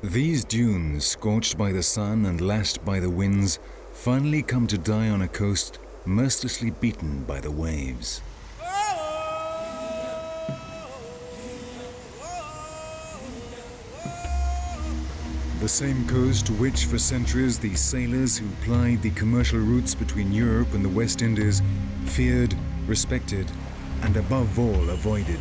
These dunes, scorched by the sun and lashed by the winds, finally come to die on a coast mercilessly beaten by the waves. The same coast which, for centuries, the sailors who plied the commercial routes between Europe and the West Indies feared, respected, and above all avoided.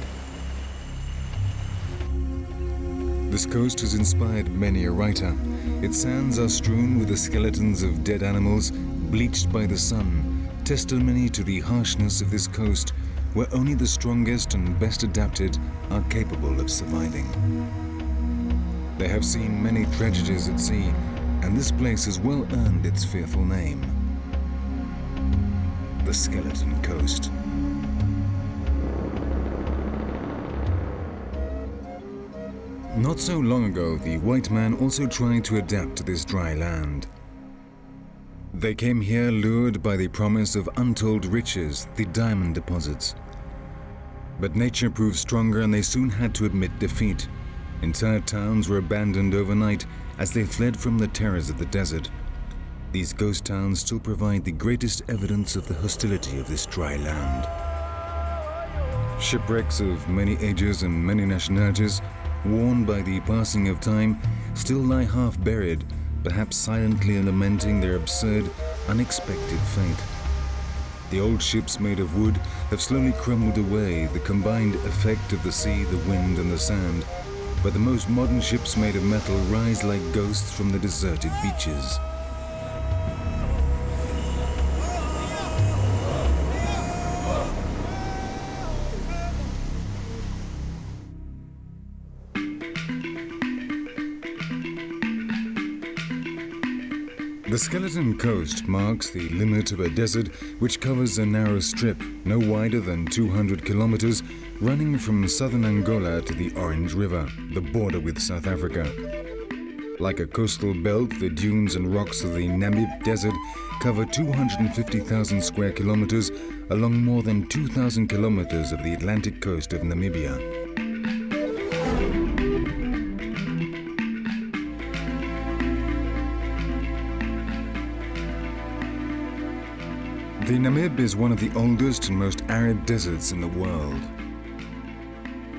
This coast has inspired many a writer. Its sands are strewn with the skeletons of dead animals, bleached by the sun, testimony to the harshness of this coast, where only the strongest and best adapted are capable of surviving. They have seen many tragedies at sea, and this place has well earned its fearful name: the Skeleton Coast. Not so long ago, the white man also tried to adapt to this dry land. They came here lured by the promise of untold riches, the diamond deposits. But nature proved stronger, and they soon had to admit defeat. Entire towns were abandoned overnight as they fled from the terrors of the desert. These ghost towns still provide the greatest evidence of the hostility of this dry land. Shipwrecks of many ages and many nationalities, worn by the passing of time, still lie half buried, perhaps silently lamenting their absurd, unexpected fate. The old ships made of wood have slowly crumbled away, the combined effect of the sea, the wind, and the sand. But the most modern ships made of metal rise like ghosts from the deserted beaches. The Skeleton Coast marks the limit of a desert which covers a narrow strip, no wider than 200 kilometers, running from southern Angola to the Orange River, the border with South Africa. Like a coastal belt, the dunes and rocks of the Namib Desert cover 250,000 square kilometers along more than 2,000 kilometers of the Atlantic coast of Namibia. The Namib is one of the oldest and most arid deserts in the world.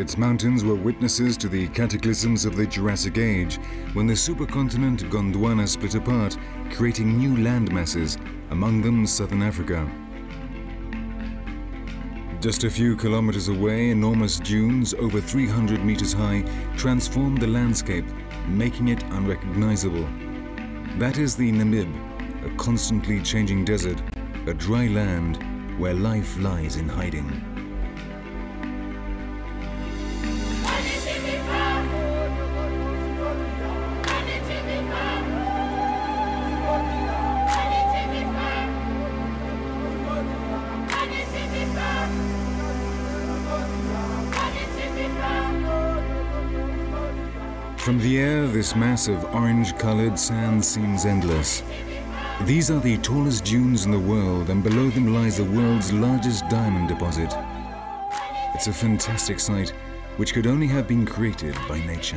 Its mountains were witnesses to the cataclysms of the Jurassic Age, when the supercontinent Gondwana split apart, creating new land masses, among them southern Africa. Just a few kilometers away, enormous dunes over 300 meters high transformed the landscape, making it unrecognizable. That is the Namib, a constantly changing desert, a dry land where life lies in hiding. From the air, this mass of orange-colored sand seems endless. These are the tallest dunes in the world, and below them lies the world's largest diamond deposit. It's a fantastic sight, which could only have been created by nature.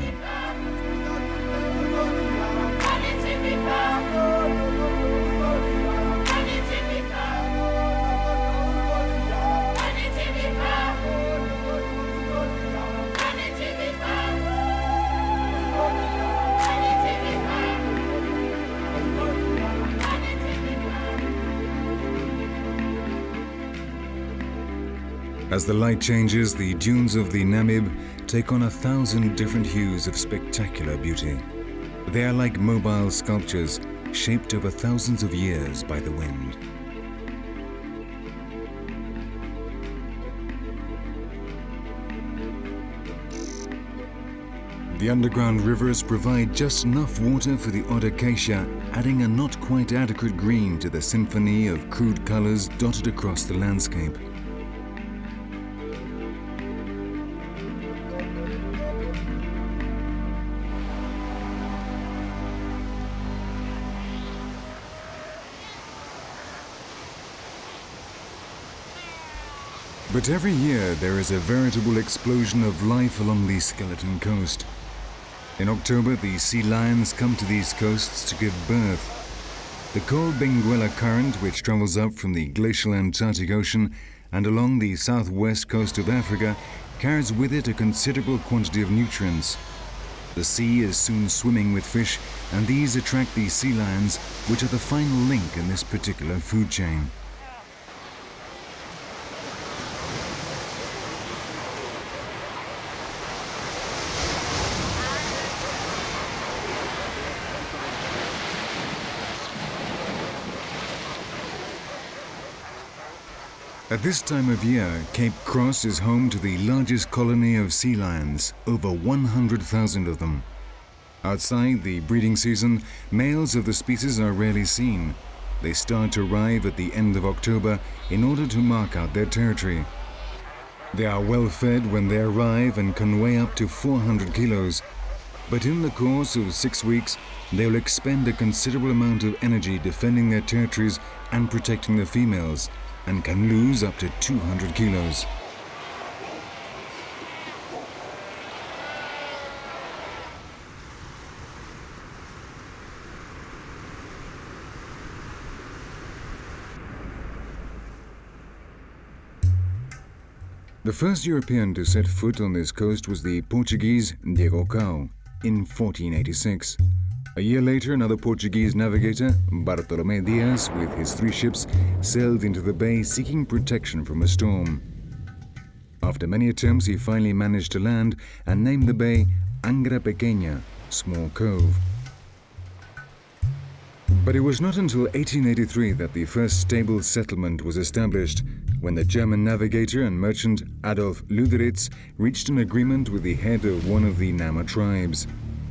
As the light changes, the dunes of the Namib take on 1,000 different hues of spectacular beauty. They are like mobile sculptures, shaped over thousands of years by the wind. The underground rivers provide just enough water for the odd acacia, adding a not quite adequate green to the symphony of crude colors dotted across the landscape. But every year there is a veritable explosion of life along the Skeleton Coast. In October, the sea lions come to these coasts to give birth. The cold Benguela current, which travels up from the glacial Antarctic Ocean and along the southwest coast of Africa, carries with it a considerable quantity of nutrients. The sea is soon swimming with fish, and these attract the sea lions, which are the final link in this particular food chain. At this time of year, Cape Cross is home to the largest colony of sea lions, over 100,000 of them. Outside the breeding season, males of the species are rarely seen. They start to arrive at the end of October in order to mark out their territory. They are well fed when they arrive and can weigh up to 400 kilos. But in the course of 6 weeks, they will expend a considerable amount of energy defending their territories and protecting the females, and can lose up to 200 kilos. The first European to set foot on this coast was the Portuguese Diego Cao in 1486. A year later, another Portuguese navigator, Bartolomé Dias, with his 3 ships, sailed into the bay seeking protection from a storm. After many attempts, he finally managed to land and named the bay Angra Pequeña, Small Cove. But it was not until 1883 that the first stable settlement was established, when the German navigator and merchant Adolf Luderitz reached an agreement with the head of one of the Nama tribes.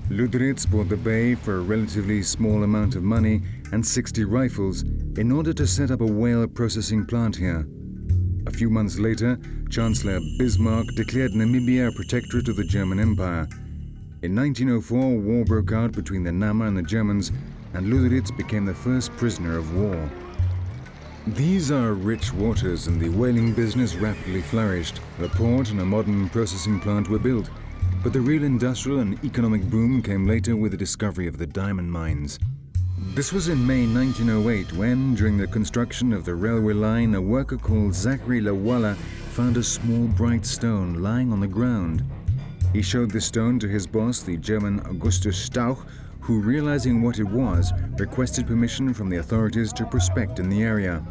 Luderitz bought the bay for a relatively small amount of money and 60 rifles in order to set up a whale processing plant here. A few months later, Chancellor Bismarck declared Namibia a protectorate of the German Empire. In 1904, war broke out between the Nama and the Germans, and Luderitz became the first prisoner of war. These are rich waters, and the whaling business rapidly flourished. A port and a modern processing plant were built. But the real industrial and economic boom came later with the discovery of the diamond mines. This was in May 1908 when, during the construction of the railway line, a worker called Zachary Lawala found a small bright stone lying on the ground. He showed the stone to his boss, the German Augustus Stauch, who, realizing what it was, requested permission from the authorities to prospect in the area.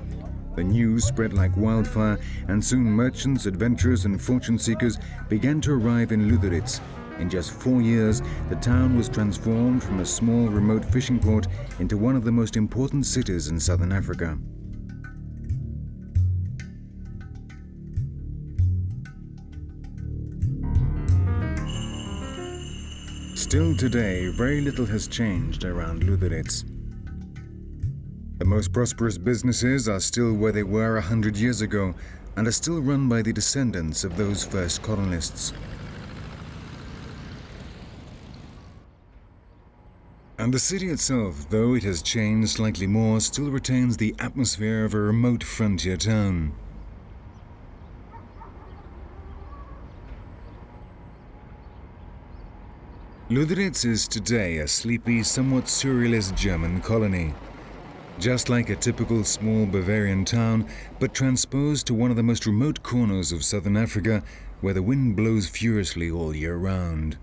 The news spread like wildfire, and soon merchants, adventurers and fortune seekers began to arrive in Luderitz. In just 4 years, the town was transformed from a small remote fishing port into one of the most important cities in southern Africa. Still today, very little has changed around Luderitz. The most prosperous businesses are still where they were 100 years ago and are still run by the descendants of those first colonists. And the city itself, though it has changed slightly more, still retains the atmosphere of a remote frontier town. Luderitz is today a sleepy, somewhat surrealist German colony. Just like a typical small Bavarian town, but transposed to one of the most remote corners of southern Africa, where the wind blows furiously all year round.